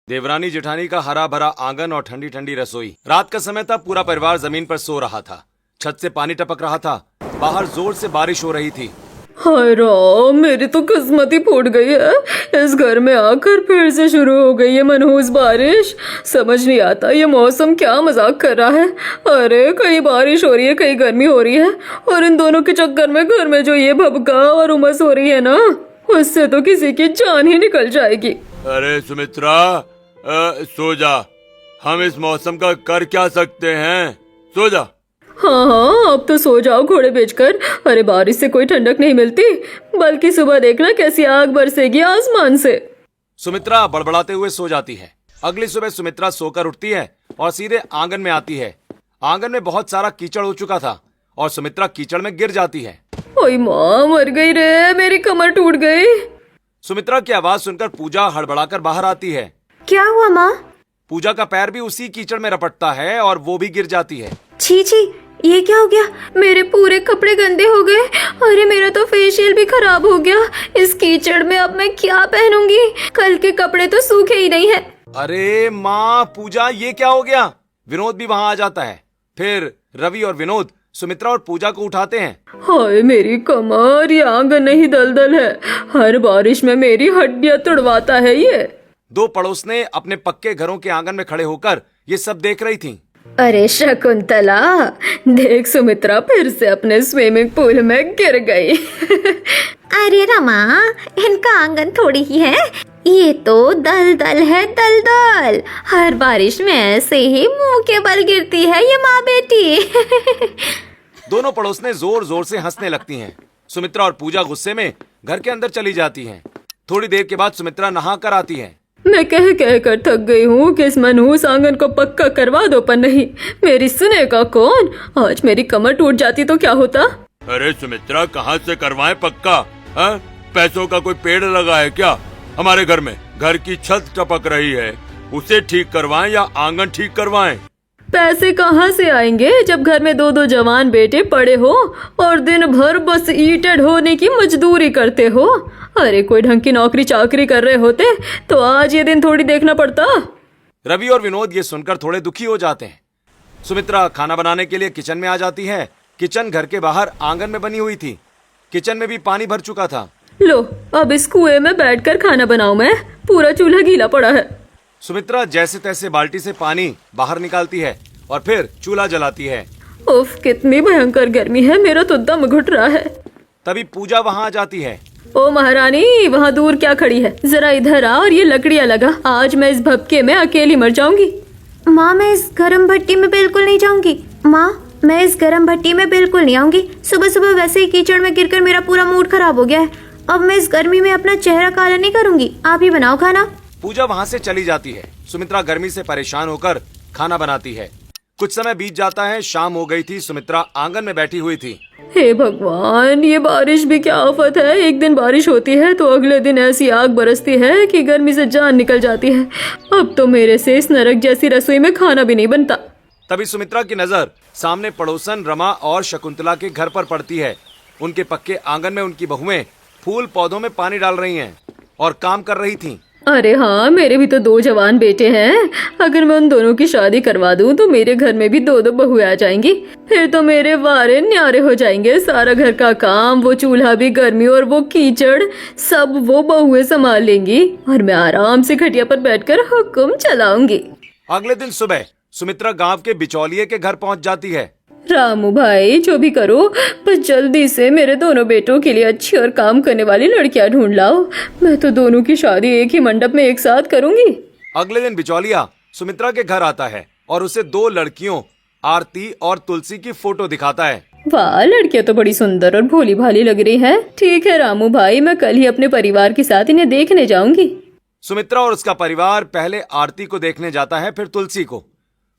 देवरानी जेठानी का हरा भरा आंगन और ठंडी ठंडी रसोई। रात का समय था, पूरा परिवार जमीन पर सो रहा था। छत से पानी टपक रहा था, बाहर जोर से बारिश हो रही थी। हाय राम, मेरी तो किस्मत ही फूट गई है। इस घर में आकर फिर से शुरू हो गई है मनहूस बारिश। समझ नहीं आता ये मौसम क्या मजाक कर रहा है। अरे कहीं बारिश हो रही है, कहीं गर्मी हो रही है, और इन दोनों के चक्कर में घर में जो ये भभका और उमस हो रही है ना, उससे तो किसी की जान ही निकल जाएगी। अरे सुमित्रा, सो जा। हम इस मौसम का कर क्या सकते हैं, सो जा। हाँ हाँ, अब तो सो जाओ घोड़े बेचकर। अरे बारिश से कोई ठंडक नहीं मिलती, बल्कि सुबह देखना कैसी आग बरसेगी आसमान से। सुमित्रा बड़बड़ाते हुए सो जाती है। अगली सुबह सुमित्रा सोकर उठती है और सीधे आंगन में आती है। आंगन में बहुत सारा कीचड़ हो चुका था और सुमित्रा कीचड़ में गिर जाती है। ओए माँ, मर गई रे, मेरी कमर टूट गई। सुमित्रा की आवाज सुनकर पूजा हड़बड़ाकर बाहर आती है। क्या हुआ माँ? पूजा का पैर भी उसी कीचड़ में रपटता है और वो भी गिर जाती है। छी छी, ये क्या हो गया? मेरे पूरे कपड़े गंदे हो गए। अरे मेरा तो फेशियल भी खराब हो गया। इस कीचड़ में अब मैं क्या पहनूंगी? कल के कपड़े तो सूखे ही नहीं है। अरे माँ पूजा, ये क्या हो गया? विनोद भी वहाँ आ जाता है। फिर रवि और विनोद सुमित्रा और पूजा को उठाते हैं। हाय मेरी कमर, ये आंगन नहीं दलदल है। हर बारिश में मेरी हड्डियां तुड़वाता है ये। दो पड़ोसने अपने पक्के घरों के आंगन में खड़े होकर ये सब देख रही थीं। अरे शकुंतला, देख सुमित्रा फिर से अपने स्विमिंग पूल में गिर गई। अरे रमा, इनका आंगन थोड़ी ही है, ये तो दलदल है दलदल। हर बारिश में ऐसे ही मुंह के बल गिरती है ये माँ बेटी। दोनों पड़ोसने जोर जोर से हंसने लगती हैं। सुमित्रा और पूजा गुस्से में घर के अंदर चली जाती हैं। थोड़ी देर के बाद सुमित्रा नहा कर आती है। मैं कह कह कर थक गई हूँ कि इस मनहूस आंगन को पक्का करवा दो, पर नहीं, मेरी सुनेगा कौन। आज मेरी कमर टूट जाती तो क्या होता। अरे सुमित्रा, कहाँ से करवाएं पक्का? हा? पैसों का कोई पेड़ लगा है क्या हमारे घर में? घर की छत टपक रही है, उसे ठीक करवाएं या आंगन ठीक करवाएं? पैसे कहाँ से आएंगे जब घर में दो दो जवान बेटे पड़े हो और दिन भर बस ईंटें ढोने की मजदूरी करते हो। अरे कोई ढंग की नौकरी चाकरी कर रहे होते तो आज ये दिन थोड़ी देखना पड़ता। रवि और विनोद ये सुनकर थोड़े दुखी हो जाते हैं। सुमित्रा खाना बनाने के लिए किचन में आ जाती है। किचन घर के बाहर आंगन में बनी हुई थी। किचन में भी पानी भर चुका था। लो, अब इस कुएं में बैठकर खाना बनाऊं मैं, पूरा चूल्हा गीला पड़ा है। सुमित्रा जैसे तैसे बाल्टी से पानी बाहर निकालती है और फिर चूल्हा जलाती है। उफ, कितनी भयंकर गर्मी है, मेरा तो दम घुट रहा है। तभी पूजा वहाँ आ जाती है। ओ महारानी, वहाँ दूर क्या खड़ी है? जरा इधर आ और ये लकड़ियाँ लगा। आज मैं इस भपके में अकेली मर जाऊंगी। माँ, मैं इस गरम भट्टी में बिल्कुल नहीं जाऊंगी। माँ, मैं इस गरम भट्टी में बिल्कुल नहीं आऊंगी। सुबह सुबह वैसे ही कीचड़ में गिरकर मेरा पूरा मूड खराब हो गया है। अब मैं इस गर्मी में अपना चेहरा काला नहीं करूंगी। आप ही बनाओ खाना। पूजा वहाँ से चली जाती है। सुमित्रा गर्मी से परेशान होकर खाना बनाती है। कुछ समय बीत जाता है। शाम हो गई थी। सुमित्रा आंगन में बैठी हुई थी। हे भगवान, ये बारिश भी क्या आफत है। एक दिन बारिश होती है तो अगले दिन ऐसी आग बरसती है कि गर्मी से जान निकल जाती है। अब तो मेरे से इस नरक जैसी रसोई में खाना भी नहीं बनता। तभी सुमित्रा की नजर सामने पड़ोसन रमा और शकुंतला के घर पर पड़ती है। उनके पक्के आंगन में उनकी बहुएं फूल पौधों में पानी डाल रही हैं और काम कर रही थीं। अरे हाँ, मेरे भी तो दो जवान बेटे हैं। अगर मैं उन दोनों की शादी करवा दूं तो मेरे घर में भी दो दो बहुएं आ जाएंगी। फिर तो मेरे वारे न्यारे हो जाएंगे। सारा घर का काम, वो चूल्हा भी गर्मी और वो कीचड़, सब वो बहुएं संभाल लेंगी और मैं आराम से खटिया पर बैठकर हुक्म चलाऊंगी। अगले दिन सुबह सुमित्रा गांव के बिचौलिए के घर पहुंच जाती है। रामू भाई, जो भी करो, बस जल्दी से मेरे दोनों बेटों के लिए अच्छी और काम करने वाली लड़कियां ढूंढ लाओ। मैं तो दोनों की शादी एक ही मंडप में एक साथ करूंगी। अगले दिन बिचौलिया सुमित्रा के घर आता है और उसे दो लड़कियों आरती और तुलसी की फोटो दिखाता है। वाह, लड़कियां तो बड़ी सुंदर और भोली भाली लग रही हैं। ठीक है रामू भाई, मैं कल ही अपने परिवार के साथ इन्हें देखने जाऊंगी। सुमित्रा और उसका परिवार पहले आरती को देखने जाता है, फिर तुलसी को।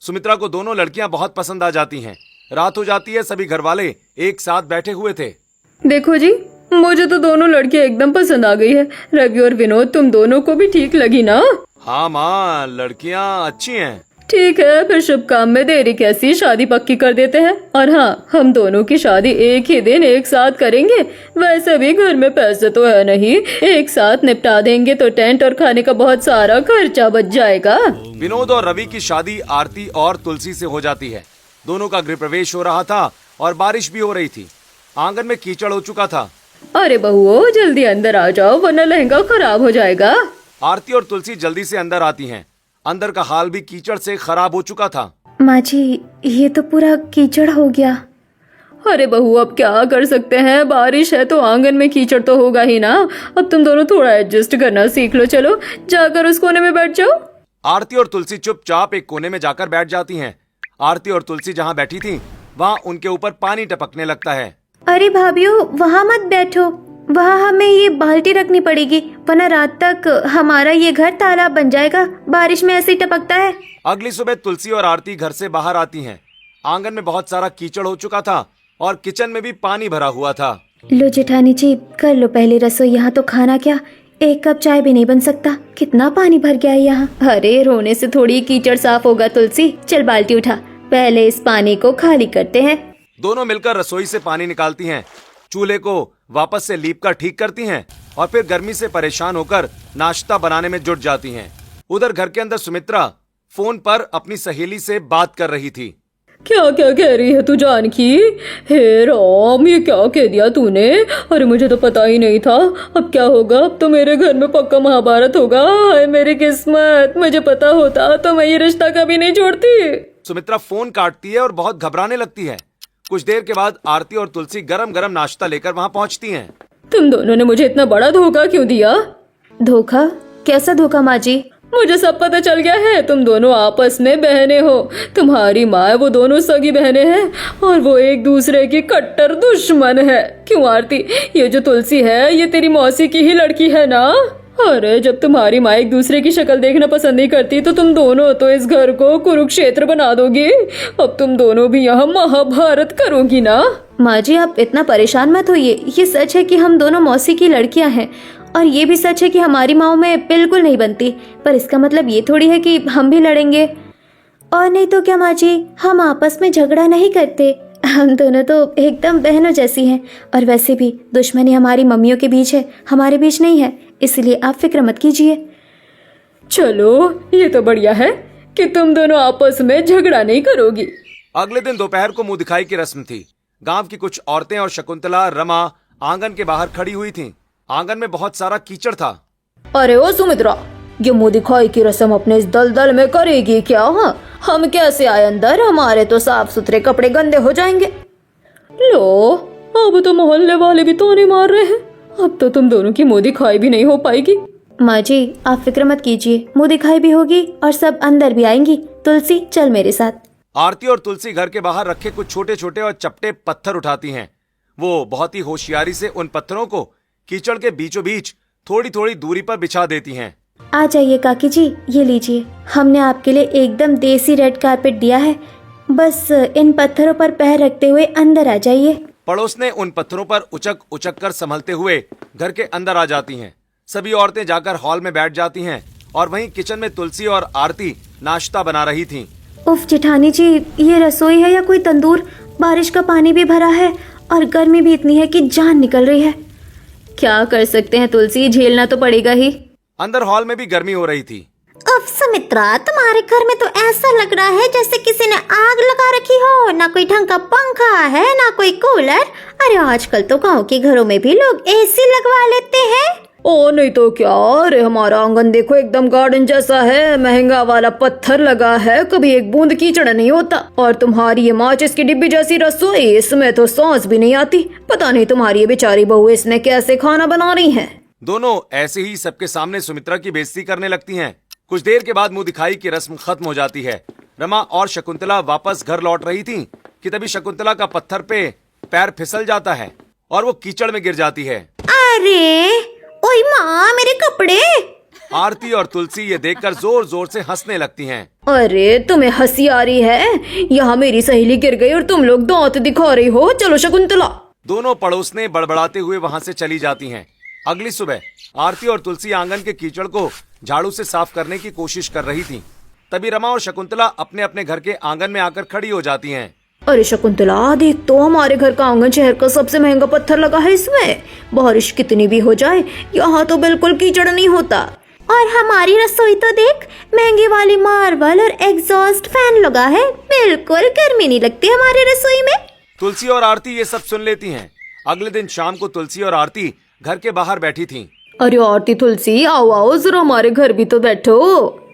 सुमित्रा को दोनों लड़कियां बहुत पसंद आ जाती हैं। रात हो जाती है। सभी घर वाले एक साथ बैठे हुए थे। देखो जी, मुझे तो दोनों लड़कियां एकदम पसंद आ गई है। रवि और विनोद, तुम दोनों को भी ठीक लगी ना? हाँ माँ, लड़कियाँ अच्छी हैं। ठीक है, फिर शुभ काम में देरी कैसी, शादी पक्की कर देते हैं। और हाँ, हम दोनों की शादी एक ही दिन एक साथ करेंगे। वैसे भी घर में पैसे तो है नहीं, एक साथ निपटा देंगे तो टेंट और खाने का बहुत सारा खर्चा बच जाएगा। विनोद और रवि की शादी आरती और तुलसी से हो जाती है। दोनों का गृह प्रवेश हो रहा था और बारिश भी हो रही थी। आंगन में कीचड़ हो चुका था। अरे बहुओं, जल्दी अंदर आ जाओ वरना लहंगा खराब हो जाएगा। आरती और तुलसी जल्दी से अंदर आती हैं। अंदर का हाल भी कीचड़ से खराब हो चुका था। माँ जी, ये तो पूरा कीचड़ हो गया। अरे बहू, अब क्या कर सकते हैं, बारिश है तो आंगन में कीचड़ तो होगा ही ना। अब तुम दोनों थोड़ा एडजस्ट करना सीख लो। चलो जाकर उस कोने में बैठ जाओ। आरती और तुलसी चुपचाप एक कोने में जाकर बैठ जाती हैं। आरती और तुलसी जहाँ बैठी थीं, वहाँ उनके ऊपर पानी टपकने लगता है। अरे भाभीओ, वहाँ मत बैठो, वहाँ हमें ये बाल्टी रखनी पड़ेगी, वरना रात तक हमारा ये घर तालाब बन जाएगा। बारिश में ऐसे ही टपकता है। अगली सुबह तुलसी और आरती घर से बाहर आती हैं। आंगन में बहुत सारा कीचड़ हो चुका था और किचन में भी पानी भरा हुआ था। लो जेठानी जी, कर लो पहले रसोई। यहाँ तो खाना क्या, एक कप चाय भी नहीं बन सकता, कितना पानी भर गया है यहाँ। अरे रोने से थोड़ी कीचड़ साफ होगा तुलसी। चल बाल्टी उठा, पहले इस पानी को खाली करते हैं। दोनों मिलकर रसोई से पानी निकालती हैं, चूल्हे को वापस से लीप कर ठीक करती हैं और फिर गर्मी से परेशान होकर नाश्ता बनाने में जुट जाती हैं। उधर घर के अंदर सुमित्रा फोन पर अपनी सहेली से बात कर रही थी। क्या क्या कह रही है तू जानकी? हे राम, ये क्या कह दिया तूने? अरे मुझे तो पता ही नहीं था। अब क्या होगा? अब तो मेरे घर में पक्का महाभारत होगा। हाय मेरी किस्मत, मुझे पता होता तो मैं ये रिश्ता कभी नहीं छोड़ती। सुमित्रा फोन काटती है और बहुत घबराने लगती है। कुछ देर के बाद आरती और तुलसी गरम गरम नाश्ता लेकर वहाँ पहुँचती हैं। तुम दोनों ने मुझे इतना बड़ा धोखा क्यों दिया? धोखा? कैसा धोखा माँ जी? मुझे सब पता चल गया है। तुम दोनों आपस में बहनें हो। तुम्हारी माँ, वो दोनों सगी बहनें हैं और वो एक दूसरे की कट्टर दुश्मन है। क्यों आरती, ये जो तुलसी है ये तेरी मौसी की ही लड़की है ना? अरे जब तुम्हारी माँ एक दूसरे की शक्ल देखना पसंद नहीं करती तो तुम दोनों तो इस घर को कुरुक्षेत्र बना दोगी। अब तुम दोनों भी यहाँ महाभारत करोगी ना? माँ जी, आप इतना परेशान मत होइए। ये सच है कि हम दोनों मौसी की लड़कियां हैं और ये भी सच है कि हमारी माँ में बिल्कुल नहीं बनती। पर इसका मतलब ये थोड़ी है कि हम भी लड़ेंगे। और नहीं तो क्या माँ जी, हम आपस में झगड़ा नहीं करते। हम दोनों तो एकदम बहनों जैसी हैं। और वैसे भी दुश्मनी हमारी मम्मियों के बीच है, हमारे बीच नहीं है, इसलिए आप फिक्र मत कीजिए। चलो ये तो बढ़िया है कि तुम दोनों आपस में झगड़ा नहीं करोगी। अगले दिन दोपहर को मुंह दिखाई की रस्म थी। गांव की कुछ औरतें और शकुंतला, रमा आंगन के बाहर खड़ी हुई थीं। आंगन में बहुत सारा कीचड़ था। अरे ओ सुमित्रा, ये मुंह दिखाई की रस्म अपने इस दलदल में करेगी क्या? हाँ, हम कैसे आए अंदर? हमारे तो साफ सुथरे कपड़े गंदे हो जाएंगे। लो, अब तो मोहल्ले वाले भी ताने मार रहे हैं। अब तो तुम दोनों की मुंह दिखाई भी नहीं हो पाएगी। माँ जी, आप फिक्र मत कीजिए, मुंह दिखाई भी होगी और सब अंदर भी आएंगी। तुलसी, चल मेरे साथ। आरती और तुलसी घर के बाहर रखे कुछ छोटे छोटे और चपटे पत्थर उठाती हैं। वो बहुत ही होशियारी से उन पत्थरों को कीचड़ के बीचों बीच थोड़ी थोड़ी दूरी पर बिछा देती हैं। आ जाइए काकी जी, ये लीजिए, हमने आपके लिए एकदम देसी रेड कारपेट दिया है। बस इन पत्थरों पर पैर रखते हुए अंदर आ जाइए। पड़ोस ने उन पत्थरों पर उचक उचक कर संभलते हुए घर के अंदर आ जाती हैं। सभी औरतें जाकर हॉल में बैठ जाती हैं और वहीं किचन में तुलसी और आरती नाश्ता बना रही थीं। उफ जेठानी जी, ये रसोई है या कोई तंदूर? बारिश का पानी भी भरा है और गर्मी भी इतनी है कि जान निकल रही है। क्या कर सकते हैं तुलसी, झेलना तो पड़ेगा ही। अंदर हॉल में भी गर्मी हो रही थी। उफ सुमित्रा, तुम्हारे घर में तो ऐसा लग रहा है जैसे किसी ने आग लगा रखी हो। ना कोई ढंग का पंखा है, ना कोई कूलर। अरे आजकल तो गांव के घरों में भी लोग एसी लगवा लेते हैं। ओ नहीं तो क्या। अरे हमारा आंगन देखो, एकदम गार्डन जैसा है। महंगा वाला पत्थर लगा है, कभी एक बूंद कीचड़ नहीं होता। और तुम्हारी ये माचिस की डिब्बी जैसी रसोई, इसमें तो सांस भी नहीं आती। पता नहीं तुम्हारी ये बेचारी बहू इसमें कैसे खाना बना रही है। दोनों ऐसे ही सबके सामने सुमित्रा की बेइज्जती करने लगती हैं। कुछ देर के बाद मुंह दिखाई की रस्म खत्म हो जाती है। रमा और शकुंतला वापस घर लौट रही थीं कि तभी शकुंतला का पत्थर पे पैर फिसल जाता है और वो कीचड़ में गिर जाती है। अरे ओए माँ, मेरे कपड़े! आरती और तुलसी ये देखकर जोर जोर से हंसने लगती हैं। अरे तुम्हें हंसी आ रही है? यहाँ मेरी सहेली गिर गई और तुम लोग दांत दिखा रही हो। चलो शकुंतला। दोनों पड़ोसने बड़बड़ाते हुए वहाँ से चली जाती हैं। अगली सुबह आरती और तुलसी आंगन के कीचड़ को झाड़ू से साफ करने की कोशिश कर रही थीं। तभी रमा और शकुंतला अपने अपने घर के आंगन में आकर खड़ी हो जाती हैं। अरे शकुंतला, देख तो हमारे घर का आंगन शहर का सबसे महंगा पत्थर लगा है इसमें। बारिश कितनी भी हो जाए यहाँ तो बिल्कुल कीचड़ नहीं होता। और हमारी रसोई तो देख, महंगी वाली मार्बल और एग्जॉस्ट फैन लगा है, बिल्कुल गर्मी नहीं लगती हमारी रसोई में। तुलसी और आरती ये सब सुन लेती हैं। अगले दिन शाम को तुलसी और आरती घर के बाहर बैठी थीं। अरे आरती तुलसी, आओ आओ जरा हमारे घर भी तो बैठो।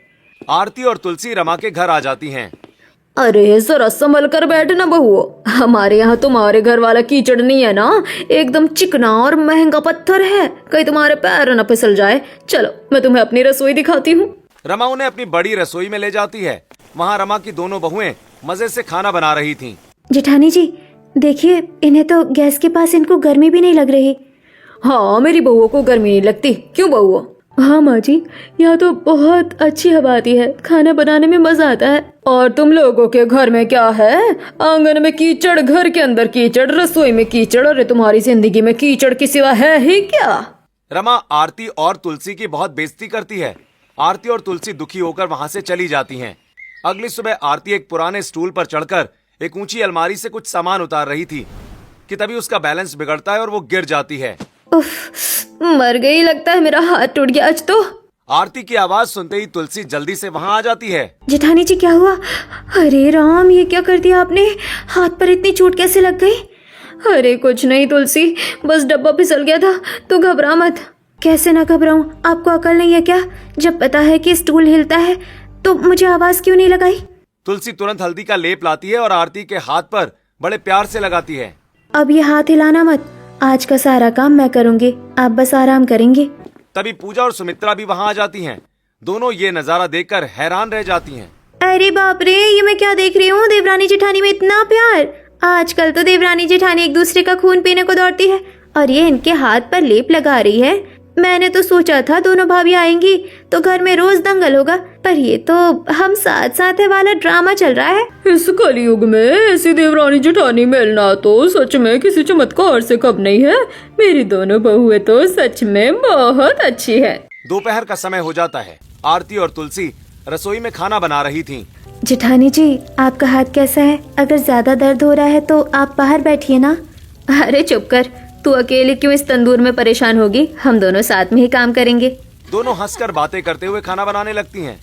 आरती और तुलसी रमा के घर आ जाती हैं। अरे जरा संभल कर बैठना बहुओ, हमारे यहाँ तुम्हारे घर वाला कीचड़ नहीं है ना, एकदम चिकना और महंगा पत्थर है, कहीं तुम्हारे पैर न फिसल जाए। चलो मैं तुम्हें अपनी रसोई दिखाती हूँ। रमा उन्हें अपनी बड़ी रसोई में ले जाती है। वहाँ रमा की दोनों बहुएं मजे से खाना बना रही थीं। जेठानी जी देखिए, इन्हें तो गैस के पास इनको गर्मी भी नहीं लग रही। हाँ मेरी बहुओं को गर्मी नहीं लगती, क्यों बहुओं? हाँ माँ जी, यहाँ तो बहुत अच्छी हवा आती है, खाना बनाने में मजा आता है। और तुम लोगों के घर में क्या है? आंगन में कीचड़, घर के अंदर कीचड़, रसोई में कीचड़। अरे तुम्हारी जिंदगी में कीचड़ के सिवा है ही क्या? रमा आरती और तुलसी की बहुत बेइज्जती करती है। आरती और तुलसी दुखी होकर वहाँ से चली जाती हैं। अगली सुबह आरती एक पुराने स्टूल पर चढ़कर एक ऊंची अलमारी से कुछ सामान उतार रही थी कि तभी उसका बैलेंस बिगड़ता है और वो गिर जाती है। उफ, मर गई, लगता है मेरा हाथ टूट गया आज तो। आरती की आवाज सुनते ही तुलसी जल्दी से वहाँ आ जाती है। जेठानी जी क्या हुआ? अरे राम, ये क्या कर दिया आपने? हाथ पर इतनी चोट कैसे लग गई? अरे कुछ नहीं तुलसी, बस डब्बा फिसल गया था, तू घबरा मत। कैसे ना घबराऊं? आपको अकल नहीं है क्या? जब पता है कि स्टूल हिलता है तो मुझे आवाज क्यों नहीं लगाई? तुलसी तुरंत हल्दी का लेप लाती है और आरती के हाथ पर बड़े प्यार से लगाती है। अब ये हाथ हिलाना मत, आज का सारा काम मैं करूंगी, आप बस आराम करेंगे। तभी पूजा और सुमित्रा भी वहाँ आ जाती हैं। दोनों ये नजारा देखकर हैरान रह जाती हैं। अरे बाप रे, ये मैं क्या देख रही हूँ? देवरानी जेठानी में इतना प्यार। आजकल तो देवरानी जेठानी एक दूसरे का खून पीने को दौड़ती है और ये इनके हाथ पर लेप लगा रही है। मैंने तो सोचा था दोनों भाभी आएंगी तो घर में रोज दंगल होगा, पर ये तो हम साथ साथ है वाला ड्रामा चल रहा है। इस कलयुग में ऐसी देवरानी जेठानी मिलना तो सच में किसी चमत्कार से कम नहीं है। मेरी दोनों बहुएं तो सच में बहुत अच्छी है। दोपहर का समय हो जाता है। आरती और तुलसी रसोई में खाना बना रही थीं। जेठानी जी, आपका हाथ कैसा है? अगर ज्यादा दर्द हो रहा है तो आप बाहर बैठिए ना। अरे चुप कर, तू अकेले क्यों इस तंदूर में परेशान होगी, हम दोनों साथ में ही काम करेंगे। दोनों हंसकर बातें करते हुए खाना बनाने लगती हैं।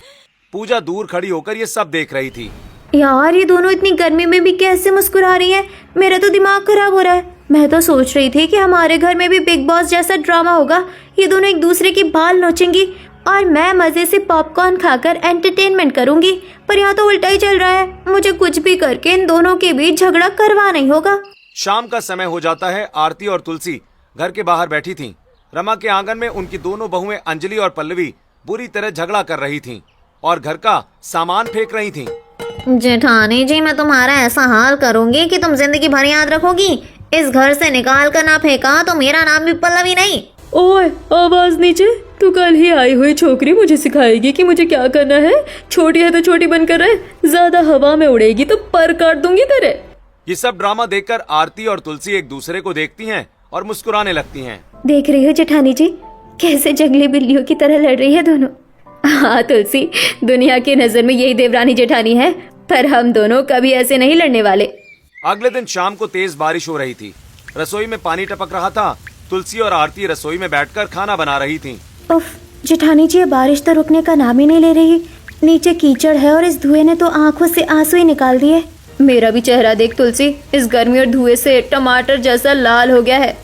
पूजा दूर खड़ी होकर ये सब देख रही थी। यार, ये दोनों इतनी गर्मी में भी कैसे मुस्कुरा रही हैं? मेरा तो दिमाग खराब हो रहा है। मैं तो सोच रही थी कि हमारे घर में भी बिग बॉस जैसा ड्रामा होगा, ये दोनों एक दूसरे की बाल नोचेंगी और मैं मजे से पॉपकॉर्न खाकर एंटरटेनमेंट करूंगी, पर यहाँ तो उल्टा ही चल रहा है। मुझे कुछ भी करके इन दोनों के बीच झगड़ा करवाना ही होगा। शाम का समय हो जाता है। आरती और तुलसी घर के बाहर बैठी थीं। रमा के आंगन में उनकी दोनों बहुएं अंजलि और पल्लवी बुरी तरह झगड़ा कर रही थीं और घर का सामान फेंक रही थीं। जेठानी जी, मैं तुम्हारा ऐसा हाल करूंगी कि तुम जिंदगी भर याद रखोगी। इस घर से निकाल कर ना फेंका तो मेरा नाम भी पल्लवी नहीं। ओए आवाज नीचे, तू कल ही आई हुई छोकरी मुझे सिखाएगी कि मुझे क्या करना है। छोटी है तो छोटी बनकर रहे, ज्यादा हवा में उड़ेगी तो पर काट दूंगी तेरे। ये सब ड्रामा देखकर आरती और तुलसी एक दूसरे को देखती हैं और मुस्कुराने लगती हैं। देख रही हो जेठानी जी, कैसे जंगली बिल्लियों की तरह लड़ रही है दोनों। हाँ तुलसी, दुनिया की नजर में यही देवरानी जेठानी है, पर हम दोनों कभी ऐसे नहीं लड़ने वाले। अगले दिन शाम को तेज बारिश हो रही थी। रसोई में पानी टपक रहा था। तुलसी और आरती रसोई में बैठकर खाना बना रही थीं। उफ, जेठानी जी, बारिश तो रुकने का नाम ही नहीं ले रही। नीचे कीचड़ है और इस धुएं ने तो आंखों से आंसू ही निकाल दिए। मेरा भी चेहरा देख तुलसी, इस गर्मी और धुएं से टमाटर जैसा लाल हो गया है।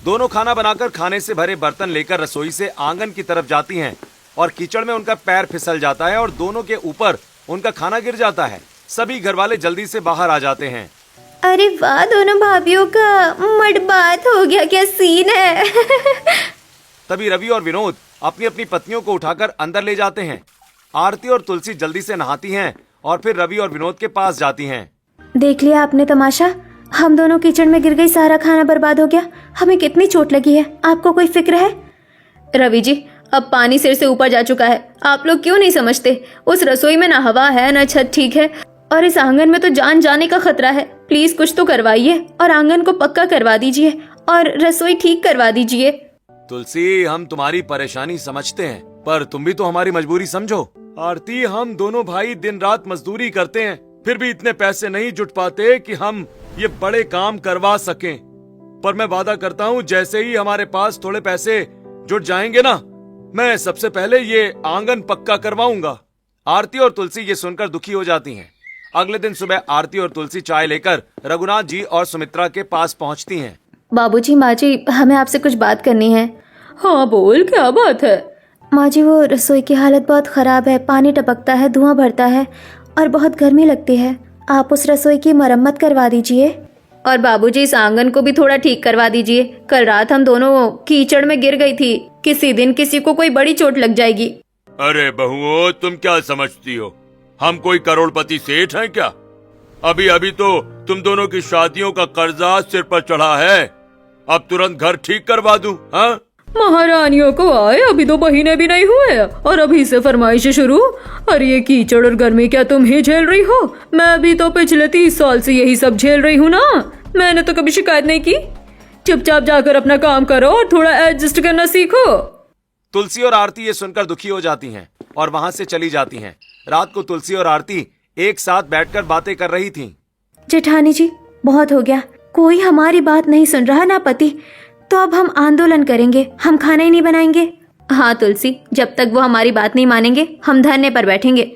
दोनों खाना बनाकर खाने से भरे बर्तन लेकर रसोई से आंगन की तरफ जाती हैं और कीचड़ में उनका पैर फिसल जाता है और दोनों के ऊपर उनका खाना गिर जाता है। सभी घर वाले जल्दी से बाहर आ जाते हैं। अरे वाह, दोनों भाभीयों का मटबात हो गया, क्या सीन है। तभी रवि और विनोद अपनी अपनी पत्नियों को उठाकर अंदर ले जाते हैं। आरती और तुलसी जल्दी से नहाती हैं और फिर रवि और विनोद के पास जाती हैं। देख लिया आपने तमाशा, हम दोनों कीचड़ में गिर गई, सारा खाना बर्बाद हो गया। हमें कितनी चोट लगी है, आपको कोई फिक्र है? रवि जी, अब पानी सिर से ऊपर जा चुका है, आप लोग क्यों नहीं समझते? उस रसोई में ना हवा है ना छत ठीक है, और इस आंगन में तो जान जाने का खतरा है। प्लीज कुछ तो करवाइए और आंगन को पक्का करवा दीजिए और रसोई ठीक करवा दीजिए। तुलसी, हम तुम्हारी परेशानी समझते हैं, पर तुम भी तो हमारी मजबूरी समझो। आरती, हम दोनों भाई दिन रात मजदूरी करते हैं, फिर भी इतने पैसे नहीं जुट पाते कि हम ये बड़े काम करवा सकें। पर मैं वादा करता हूँ, जैसे ही हमारे पास थोड़े पैसे जुट जाएंगे ना, मैं सबसे पहले ये आंगन पक्का करवाऊंगा। आरती और तुलसी ये सुनकर दुखी हो जाती हैं। अगले दिन सुबह आरती और तुलसी चाय लेकर रघुनाथ जी और सुमित्रा के पास पहुंचती हैं। बाबूजी, माँ जी, हमें आपसे कुछ बात करनी है। हाँ बोल, क्या बात है? माँ जी, वो रसोई की हालत बहुत खराब है, पानी टपकता है, धुआं भरता है और बहुत गर्मी लगती है। आप उस रसोई की मरम्मत करवा दीजिए। और बाबूजी, इस आंगन को भी थोड़ा ठीक करवा दीजिए। कल रात हम दोनों कीचड़ में गिर गई थी, किसी दिन किसी को कोई बड़ी चोट लग जाएगी। अरे बहुओं, तुम क्या समझती हो, हम कोई करोड़पति सेठ हैं क्या? अभी अभी तो तुम दोनों की शादियों का कर्जा सिर पर चढ़ा है, अब तुरंत घर ठीक करवा दूं? हाँ, महारानियों को आए अभी 2 महीने भी नहीं हुए और अभी से फरमाइशें शुरू। और ये कीचड़ और गर्मी क्या तुम ही झेल रही हो? मैं भी तो पिछले 30 साल से यही सब झेल रही हूँ ना। मैंने तो कभी शिकायत नहीं की। चुपचाप जाकर अपना काम करो और थोड़ा एडजस्ट करना सीखो। तुलसी और आरती ये सुनकर दुखी हो जाती हैं और वहां से चली जाती हैं। रात को तुलसी और आरती एक साथ बैठकर बातें कर रही थीं। जेठानी जी, बहुत हो गया, कोई हमारी बात नहीं सुन रहा ना पति, तो अब हम आंदोलन करेंगे, हम खाना ही नहीं बनाएंगे। हाँ तुलसी, जब तक वो हमारी बात नहीं मानेंगे हम धरने पर बैठेंगे।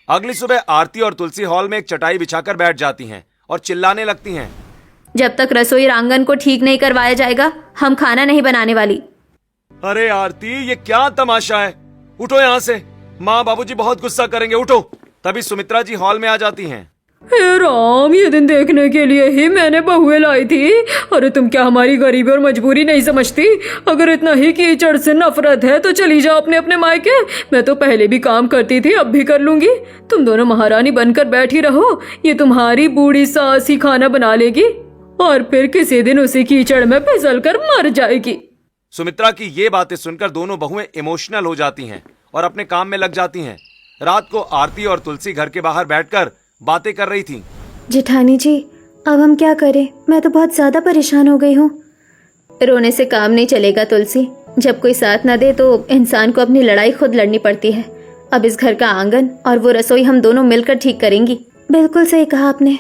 अगली सुबह आरती और तुलसी हॉल में एक चटाई बिछाकर बैठ जाती हैं और चिल्लाने लगती हैं। जब तक रसोई आंगन को ठीक नहीं करवाया जाएगा हम खाना नहीं बनाने वाली। अरे आरती, ये क्या तमाशा है? उठो यहाँ से, माँ बाबूजी बहुत गुस्सा करेंगे, उठो। तभी सुमित्रा जी हॉल में आ जाती हैं। हे राम, ये दिन देखने के लिए ही मैंने बहुएं लाई थी। अरे तुम क्या हमारी गरीबी और मजबूरी नहीं समझती? अगर इतना ही कीचड़ से नफरत है तो चली जाओ अपने अपने मायके। मैं तो पहले भी काम करती थी, अब भी कर लूंगी। तुम दोनों महारानी बनकर बैठी रहो, ये तुम्हारी बूढ़ी सास ही खाना बना लेगी और फिर किसी दिन उसी कीचड़ में फिसल कर मर जाएगी। सुमित्रा की ये बातें सुनकर दोनों बहुएं इमोशनल हो जाती हैं और अपने काम में लग जाती हैं। रात को आरती और तुलसी घर के बाहर बैठकर बातें कर रही थीं। जेठानी जी, अब हम क्या करें? मैं तो बहुत ज्यादा परेशान हो गई हूँ। रोने से काम नहीं चलेगा तुलसी। जब कोई साथ न दे तो इंसान को अपनी लड़ाई खुद लड़नी पड़ती है। अब इस घर का आंगन और वो रसोई हम दोनों मिलकर ठीक करेंगी। बिल्कुल सही कहा आपने।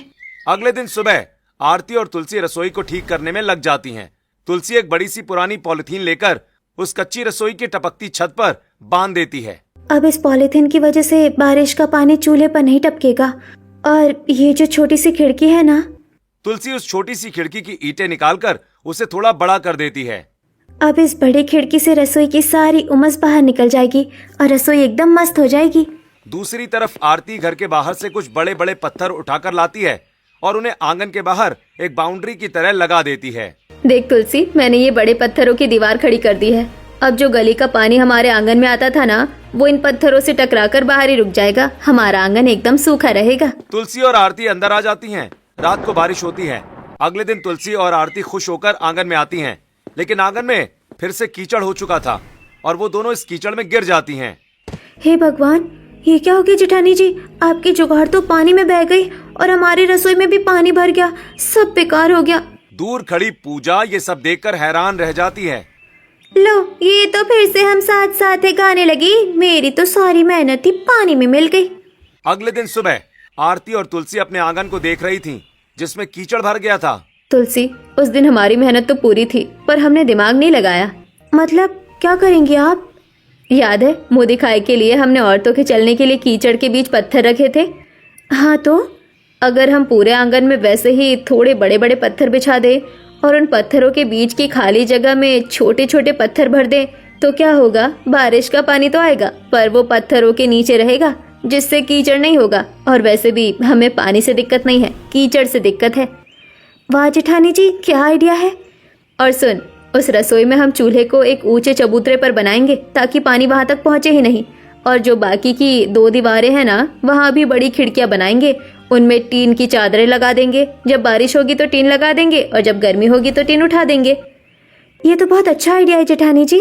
अगले दिन सुबह आरती और तुलसी रसोई को ठीक करने में लग जाती हैं। तुलसी एक बड़ी सी पुरानी पॉलिथीन लेकर उस कच्ची रसोई की टपकती छत पर बांध देती है। अब इस पॉलीथीन की वजह से बारिश का पानी चूल्हे पर नहीं टपकेगा। और ये जो छोटी सी खिड़की है ना, तुलसी उस छोटी सी खिड़की की ईंटें निकालकर उसे थोड़ा बड़ा कर देती है। अब इस बड़ी खिड़की से रसोई की सारी उमस बाहर निकल जाएगी और रसोई एकदम मस्त हो जाएगी। दूसरी तरफ आरती घर के बाहर से कुछ बड़े बड़े पत्थर उठाकर लाती है और उन्हें आंगन के बाहर एक बाउंड्री की तरह लगा देती है। देख तुलसी, मैंने ये बड़े पत्थरों की दीवार खड़ी कर दी है। अब जो गली का पानी हमारे आंगन में आता था ना, वो इन पत्थरों से टकराकर बाहर ही रुक जाएगा। हमारा आंगन एकदम सूखा रहेगा। तुलसी और आरती अंदर आ जाती हैं। रात को बारिश होती है। अगले दिन तुलसी और आरती खुश होकर आंगन में आती हैं, लेकिन आंगन में फिर से कीचड़ हो चुका था और वो दोनों इस कीचड़ में गिर जाती हैं। हे भगवान, ये क्या हो गया जेठानी जी? आपकी जुगाड़ तो पानी में बह गई और हमारी रसोई में भी पानी भर गया, सब बेकार हो गया। दूर खड़ी पूजा ये सब देखकर हैरान रह जाती है। लो, ये तो फिर से हम साथ साथ गाने लगी। मेरी तो सारी मेहनत ही पानी में मिल गई। अगले दिन सुबह आरती और तुलसी अपने आंगन को देख रही थीं, जिसमें कीचड़ भर गया था। तुलसी, उस दिन हमारी मेहनत तो पूरी थी पर हमने दिमाग नहीं लगाया। मतलब क्या करेंगी आप? याद है, मुंह दिखाई के लिए हमने औरतों के चलने के लिए कीचड़ के बीच पत्थर रखे थे। हाँ तो अगर हम पूरे आंगन में वैसे ही थोड़े बड़े बड़े पत्थर बिछा दे और उन पत्थरों के बीच की खाली जगह में छोटे छोटे पत्थर भर दे तो क्या होगा? बारिश का पानी तो आएगा पर वो पत्थरों के नीचे रहेगा, जिससे कीचड़ नहीं होगा। और वैसे भी हमें पानी से दिक्कत नहीं है, कीचड़ से दिक्कत है। वाह जेठानी जी, क्या आइडिया है। और सुन, उस रसोई में हम चूल्हे को एक ऊंचे चबूतरे पर बनाएंगे ताकि पानी वहां तक पहुंचे ही नहीं। और जो बाकी की 2 दीवारें हैं ना, वहां भी बड़ी खिड़कियां बनाएंगे। उनमें टीन की चादरें लगा देंगे। जब बारिश होगी तो टीन लगा देंगे और जब गर्मी होगी तो टीन उठा देंगे। ये तो बहुत अच्छा आइडिया है जेठानी जी।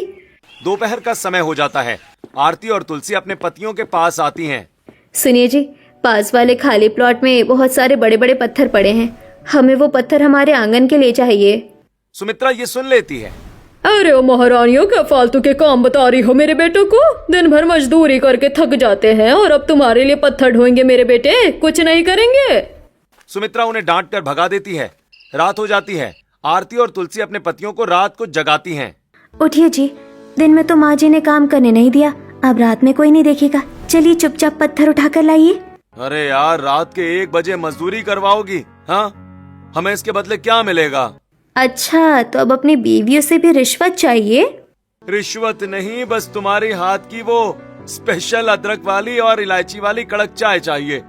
दोपहर का समय हो जाता है। आरती और तुलसी अपने पतियों के पास आती हैं। सुनिए जी, पास वाले खाली प्लॉट में बहुत सारे बड़े बड़े पत्थर पड़े हैं। हमें वो पत्थर हमारे आंगन के लिए चाहिए। सुमित्रा ये सुन लेती है। अरे ओ महारानियों, क्या फालतू के काम बता रही हो मेरे बेटों को। दिन भर मजदूरी करके थक जाते हैं और अब तुम्हारे लिए पत्थर ढोएंगे मेरे बेटे, कुछ नहीं करेंगे। सुमित्रा उन्हें डांट कर भगा देती है। रात हो जाती है। आरती और तुलसी अपने पतियों को रात को जगाती हैं। उठिए जी, दिन में तो माँ जी ने काम करने नहीं दिया, अब रात में कोई नहीं देखेगा। चलिए चुपचाप पत्थर उठा कर लाइए। अरे यार, रात के 1 बजे मजदूरी करवाओगी? हाँ, हमें इसके बदले क्या मिलेगा? अच्छा, तो अब अपनी बीवियों से भी रिश्वत चाहिए? रिश्वत नहीं, बस तुम्हारी हाथ की वो स्पेशल अदरक वाली और इलायची वाली कड़क चाय चाहिए।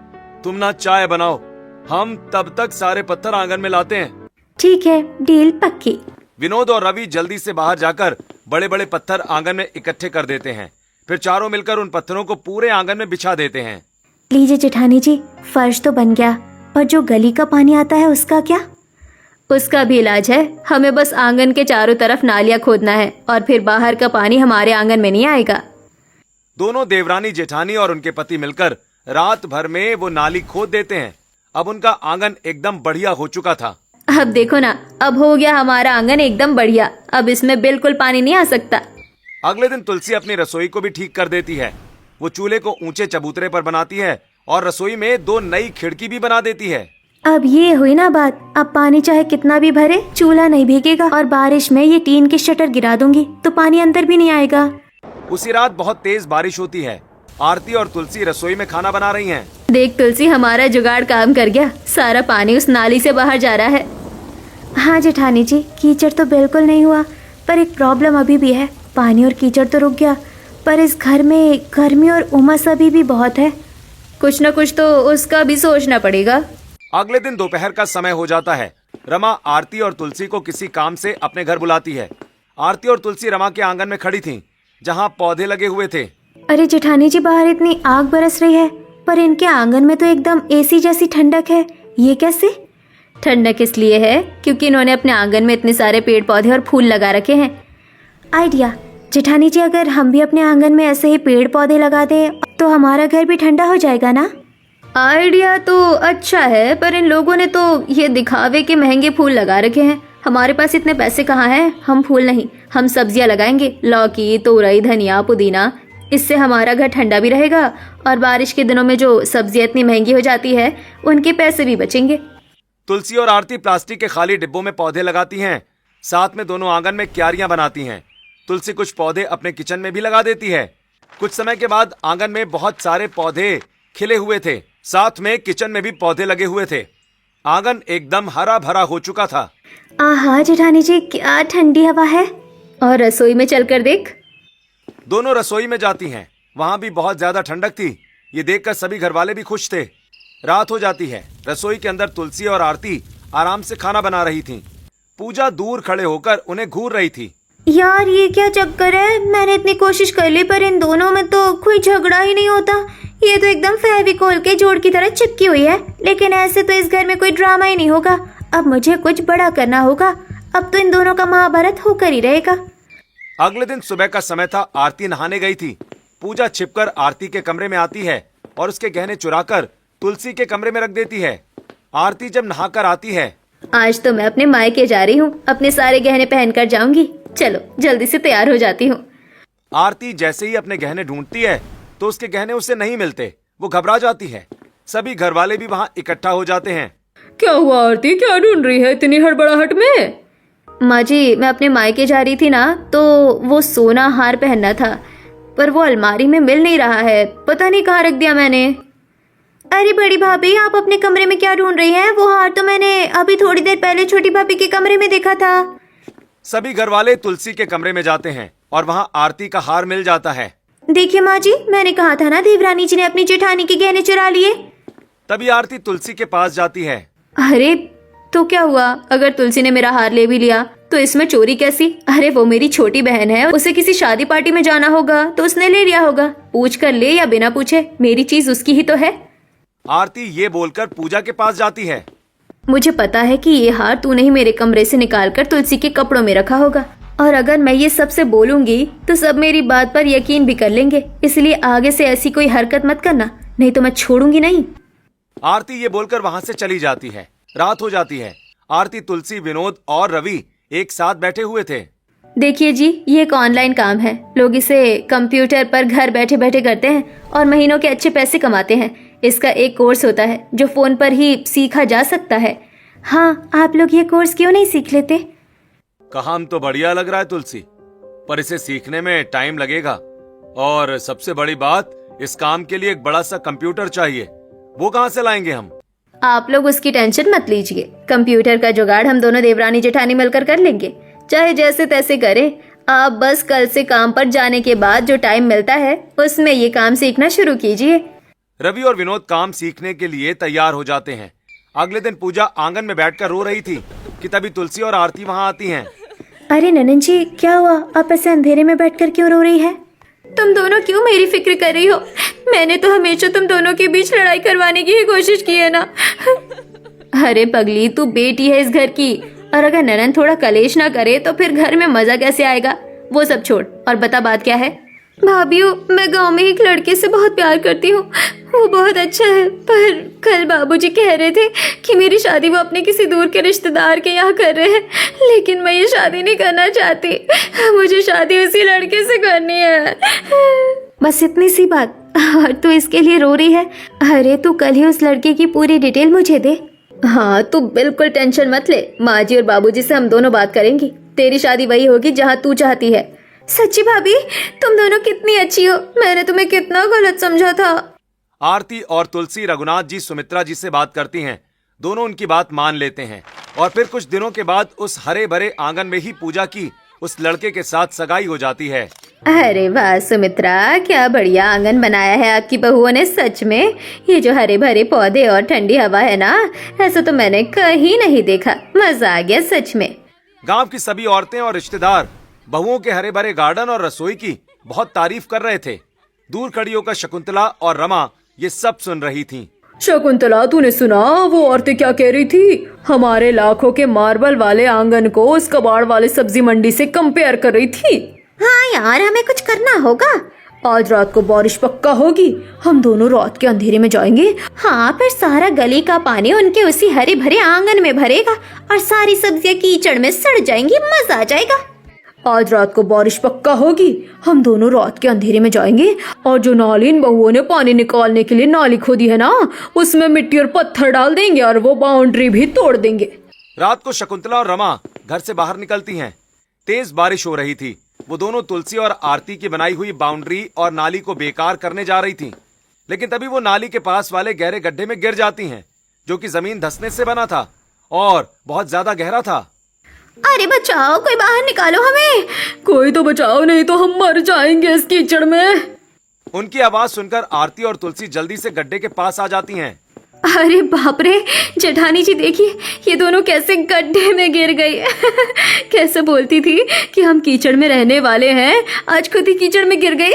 तुम ना चाय बनाओ, हम तब तक सारे पत्थर आंगन में लाते हैं। ठीक है, डील पक्की। विनोद और रवि जल्दी से बाहर जाकर बड़े बड़े पत्थर आंगन में इकट्ठे कर देते हैं। फिर चारों मिलकर उन पत्थरों को पूरे आंगन में बिछा देते हैं। लीजिए जेठानी जी, फर्श तो बन गया, और जो गली का पानी आता है उसका क्या? उसका भी इलाज है, हमें बस आंगन के चारों तरफ नालियां खोदना है और फिर बाहर का पानी हमारे आंगन में नहीं आएगा। दोनों देवरानी जेठानी और उनके पति मिलकर रात भर में वो नाली खोद देते हैं। अब उनका आंगन एकदम बढ़िया हो चुका था। अब देखो ना, अब हो गया हमारा आंगन एकदम बढ़िया, अब इसमें बिल्कुल पानी नहीं आ सकता। अगले दिन तुलसी अपनी रसोई को भी ठीक कर देती है। वो चूल्हे को ऊंचे चबूतरे पर बनाती है और रसोई में 2 नई खिड़की भी बना देती है। अब ये हुई ना बात, अब पानी चाहे कितना भी भरे चूल्हा नहीं भीगेगा, और बारिश में ये टीन की शटर गिरा दूंगी तो पानी अंदर भी नहीं आएगा। उसी रात बहुत तेज बारिश होती है। आरती और तुलसी रसोई में खाना बना रही हैं। देख तुलसी, हमारा जुगाड़ काम कर गया, सारा पानी उस नाली से बाहर जा रहा है। हाँ जेठानी जी, कीचड़ तो बिल्कुल नहीं हुआ, पर एक प्रॉब्लम अभी भी है। पानी और कीचड़ तो रुक गया, पर इस घर में गर्मी और उमस अभी भी बहुत है। कुछ न कुछ तो उसका भी सोचना पड़ेगा। अगले दिन दोपहर का समय हो जाता है। रमा आरती और तुलसी को किसी काम से अपने घर बुलाती है। आरती और तुलसी रमा के आंगन में खड़ी थीं, जहां पौधे लगे हुए थे। अरे जेठानी जी, बाहर इतनी आग बरस रही है, पर इनके आंगन में तो एकदम एसी जैसी ठंडक है, ये कैसे? ठंडक इसलिए है क्योंकि इन्होंने अपने आंगन में इतने सारे पेड़ पौधे और फूल लगा रखे हैं। आइडिया जेठानी जी, अगर हम भी अपने आंगन में ऐसे ही पेड़ पौधे लगा दें तो हमारा घर भी ठंडा हो जाएगा ना? आइडिया तो अच्छा है, पर इन लोगों ने तो ये दिखावे के महंगे फूल लगा रखे हैं। हमारे पास इतने पैसे कहाँ हैं, हम फूल नहीं, हम सब्जियां लगाएंगे, लौकी, तोरई, धनिया, पुदीना। इससे हमारा घर ठंडा भी रहेगा और बारिश के दिनों में जो सब्जियां इतनी महंगी हो जाती है उनके पैसे भी बचेंगे। तुलसी और आरती प्लास्टिक के खाली डिब्बों में पौधे लगाती हैं। साथ में दोनों आंगन में क्यारियां बनाती हैं। तुलसी कुछ पौधे अपने किचन में भी लगा देती है। कुछ समय के बाद आंगन में बहुत सारे पौधे खिले हुए थे, साथ में किचन में भी पौधे लगे हुए थे। आंगन एकदम हरा भरा हो चुका था। आहा जेठानी जी, क्या ठंडी हवा है। और रसोई में चलकर देख। दोनों रसोई में जाती हैं। वहां भी बहुत ज्यादा ठंडक थी। ये देखकर सभी घर वाले भी खुश थे। रात हो जाती है। रसोई के अंदर तुलसी और आरती आराम से खाना बना रही थीं। पूजा दूर खड़े होकर उन्हें घूर रही थी। यार, ये क्या चक्कर है? मैंने इतनी कोशिश कर ली, पर इन दोनों में तो कोई झगड़ा ही नहीं होता। ये तो एकदम फेविकोल के जोड़ की तरह चिपकी हुई है। लेकिन ऐसे तो इस घर में कोई ड्रामा ही नहीं होगा। अब मुझे कुछ बड़ा करना होगा। अब तो इन दोनों का महाभारत होकर ही रहेगा। अगले दिन सुबह का समय था। आरती नहाने गई थी। पूजा छिपकर आरती के कमरे में आती है और उसके गहने चुराकर तुलसी के कमरे में रख देती है। आरती जब नहाकर आती है, आज तो मैं अपने मायके जा रही हूँ, अपने सारे गहने पहनकर जाऊंगी। चलो जल्दी से तैयार हो जाती हूँ। आरती जैसे ही अपने गहने ढूंढती है तो उसके गहने उसे नहीं मिलते। वो घबरा जाती है। सभी घर वाले भी वहाँ इकट्ठा हो जाते हैं। क्या हुआ आरती, क्या ढूंढ रही है इतनी हड़बड़ाहट में? माँ जी, मैं अपने मायके जा रही थी ना, तो वो सोना हार पहनना था, पर वो अलमारी में मिल नहीं रहा है। पता नहीं कहाँ रख दिया मैंने। अरे बड़ी भाभी, आप अपने कमरे में क्या ढूंढ रही हैं? वो हार तो मैंने अभी थोड़ी देर पहले छोटी भाभी के कमरे में देखा था। सभी घर वाले तुलसी के कमरे में जाते हैं और वहाँ आरती का हार मिल जाता है। देखिए माँ जी, मैंने कहा था ना, देवरानी जी ने अपनी जेठानी के गहने चुरा लिए। तभी आरती तुलसी के पास जाती है। अरे तो क्या हुआ? अगर तुलसी ने मेरा हार ले भी लिया तो इसमें चोरी कैसी? अरे वो मेरी छोटी बहन है, उसे किसी शादी पार्टी में जाना होगा तो उसने ले लिया होगा। पूछ कर ले या बिना पूछे, मेरी चीज उसकी ही तो है। आरती ये बोलकर पूजा के पास जाती है। मुझे पता है कि ये हार तूने ही मेरे कमरे से निकालकर तुलसी के कपड़ों में रखा होगा, और अगर मैं ये सबसे बोलूंगी तो सब मेरी बात पर यकीन भी कर लेंगे। इसलिए आगे से ऐसी कोई हरकत मत करना, नहीं तो मैं छोड़ूंगी नहीं। आरती ये बोलकर वहाँ से चली जाती है। रात हो जाती है। आरती, तुलसी, विनोद और रवि एक साथ बैठे हुए थे। देखिए जी, ये एक ऑनलाइन काम है। लोग इसे कंप्यूटर पर घर बैठे बैठे करते हैं और महीनों के अच्छे पैसे कमाते हैं। इसका एक कोर्स होता है जो फोन पर ही सीखा जा सकता है। हाँ, आप लोग ये कोर्स क्यों नहीं सीख लेते? काम तो बढ़िया लग रहा है तुलसी, पर इसे सीखने में टाइम लगेगा और सबसे बड़ी बात, इस काम के लिए एक बड़ा सा कंप्यूटर चाहिए। वो कहाँ से लाएंगे हम? आप लोग उसकी टेंशन मत लीजिए। कंप्यूटर का जुगाड़ हम दोनों देवरानी जेठानी मिलकर कर लेंगे। चाहे जैसे तैसे करें, आप बस कल से काम पर जाने के बाद जो टाइम मिलता है उसमें ये काम सीखना शुरू कीजिए। रवि और विनोद काम सीखने के लिए तैयार हो जाते हैं। अगले दिन पूजा आंगन में बैठकर रो रही थी कि तभी तुलसी और आरती वहां आती हैं। अरे ननन जी, क्या हुआ? आप ऐसे अंधेरे में बैठकर क्यों रो रही है? तुम दोनों क्यों मेरी फिक्र कर रही हो? मैंने तो हमेशा तुम दोनों के बीच लड़ाई करवाने की ही कोशिश की है ना। अरे पगली, तू बेटी है इस घर की, और अगर ननन थोड़ा कलेश ना करे तो फिर घर में मजा कैसे आएगा? वो सब छोड़ और बता बात क्या है। भाभीओ, मैं गांव में एक लड़के से बहुत प्यार करती हूँ। वो बहुत अच्छा है, पर कल बाबूजी कह रहे थे कि मेरी शादी वो अपने किसी दूर के रिश्तेदार के यहाँ कर रहे हैं, लेकिन मैं ये शादी नहीं करना चाहती। मुझे शादी उसी लड़के से करनी है। बस इतनी सी बात, और तू इसके लिए रो रही है? अरे तू कल ही उस लड़के की पूरी डिटेल मुझे दे। हाँ, तू बिल्कुल टेंशन मत ले। माँ जी और बाबूजी से हम दोनों बात करेंगे। तेरी शादी वही होगी जहाँ तू चाहती है। सच्ची भाभी, तुम दोनों कितनी अच्छी हो। मैंने तुम्हें कितना गलत समझा था। आरती और तुलसी रघुनाथ जी सुमित्रा जी से बात करती हैं। दोनों उनकी बात मान लेते हैं और फिर कुछ दिनों के बाद उस हरे भरे आंगन में ही पूजा की उस लड़के के साथ सगाई हो जाती है। अरे वाह सुमित्रा, क्या बढ़िया आंगन बनाया है आपकी बहुओं ने। सच में ये जो हरे भरे पौधे और ठंडी हवा है ना, ऐसा तो मैंने कहीं नहीं देखा। मजा आ गया सच में। गांव की सभी औरतें और रिश्तेदार बहुओं के हरे भरे गार्डन और रसोई की बहुत तारीफ कर रहे थे। दूर खड़ी होकर शकुंतला और रमा ये सब सुन रही थीं। शकुंतला, तूने सुना वो औरतें क्या कह रही थी? हमारे लाखों के मार्बल वाले आंगन को उस कबाड़ वाले सब्जी मंडी से कंपेयर कर रही थी। हाँ यार, हमें कुछ करना होगा। आज रात को बारिश पक्का होगी। हम दोनों रात के अंधेरे में जाएंगे। हाँ, पर सारा गली का पानी उनके उसी हरे भरे आंगन में भरेगा और सारी सब्जियां कीचड़ में सड़ जाएंगी। मजा आ जाएगा। आज रात को बारिश पक्का होगी। हम दोनों रात के अंधेरे में जाएंगे और जो नाली इन बहुओं ने पानी निकालने के लिए नाली खोदी है ना, उसमें मिट्टी और पत्थर डाल देंगे और वो बाउंड्री भी तोड़ देंगे। रात को शकुंतला और रमा घर से बाहर निकलती हैं। तेज बारिश हो रही थी। वो दोनों तुलसी और आरती की बनाई हुई बाउंड्री और नाली को बेकार करने जा रही थीं। लेकिन तभी वो नाली के पास वाले गहरे गड्ढे में गिर जाती हैं, जो कि जमीन धंसने से बना था और बहुत ज्यादा गहरा था। अरे बचाओ, कोई बाहर निकालो हमें। कोई तो बचाओ, नहीं तो हम मर जाएंगे इस कीचड़ में। उनकी आवाज सुनकर आरती और तुलसी जल्दी से गड्ढे के पास आ जाती हैं। अरे बाप रे, जेठानी जी देखिए, ये दोनों कैसे गड्ढे में गिर गई। कैसे बोलती थी कि हम कीचड़ में रहने वाले हैं, आज खुद ही कीचड़ में गिर गई।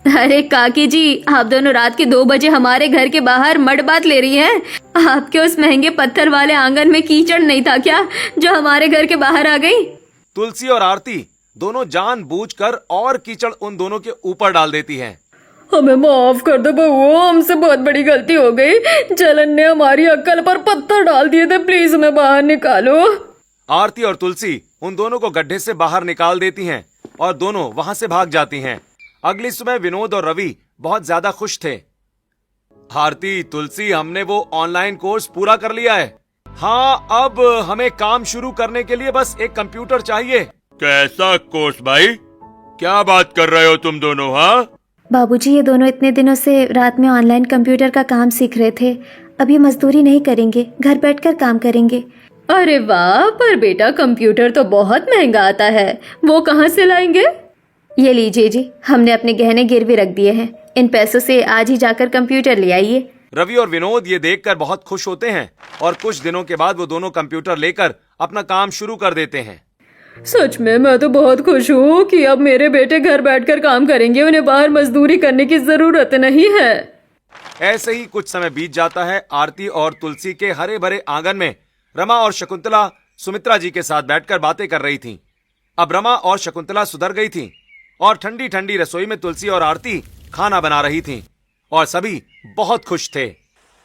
अरे काकी जी, आप दोनों रात के 2 बजे हमारे घर के बाहर मड बात ले रही हैं। आपके उस महंगे पत्थर वाले आंगन में कीचड़ नहीं था क्या, जो हमारे घर के बाहर आ गई? तुलसी और आरती दोनों जानबूझकर और कीचड़ उन दोनों के ऊपर डाल देती हैं। हमें माफ कर दो बहू, हमसे बहुत बड़ी गलती हो गई। जलन ने हमारी अक्ल पर पत्थर डाल दिए थे। प्लीज हमें बाहर निकालो। आरती और तुलसी उन दोनों को गड्ढे से बाहर निकाल देती हैं और दोनों वहां से भाग जाती हैं। अगली सुबह विनोद और रवि बहुत ज्यादा खुश थे। आरती, तुलसी, हमने वो ऑनलाइन कोर्स पूरा कर लिया है। हाँ, अब हमें काम शुरू करने के लिए बस एक कंप्यूटर चाहिए। कैसा कोर्स भाई? क्या बात कर रहे हो तुम दोनों? हाँ बाबूजी, ये दोनों इतने दिनों से रात में ऑनलाइन कंप्यूटर का काम सीख रहे थे। अब ये मजदूरी नहीं करेंगे, घर बैठकर काम करेंगे। अरे वाह, पर बेटा कंप्यूटर तो बहुत महंगा आता है, वो कहाँ से लाएंगे? ये लीजिए जी, हमने अपने गहने गिरवी रख दिए हैं। इन पैसों से आज ही जाकर कंप्यूटर ले आइए। रवि और विनोद ये देखकर बहुत खुश होते हैं और कुछ दिनों के बाद वो दोनों कंप्यूटर लेकर अपना काम शुरू कर देते हैं। सच में मैं तो बहुत खुश हूँ कि अब मेरे बेटे घर बैठकर काम करेंगे। उन्हें बाहर मजदूरी करने की जरूरत नहीं है। ऐसे ही कुछ समय बीत जाता है। आरती और तुलसी के हरे भरे आंगन में रमा और शकुंतला सुमित्रा जी के साथ बैठकर बातें कर रही थीं। अब रमा और शकुंतला सुधर गई थीं और ठंडी ठंडी रसोई में तुलसी और आरती खाना बना रही थीं और सभी बहुत खुश थे।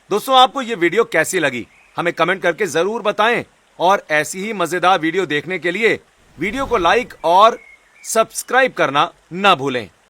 दोस्तों, आपको ये वीडियो कैसी लगी हमें कमेंट करके जरूर बताएं और ऐसी ही मजेदार वीडियो देखने के लिए वीडियो को लाइक और सब्सक्राइब करना ना भूलें।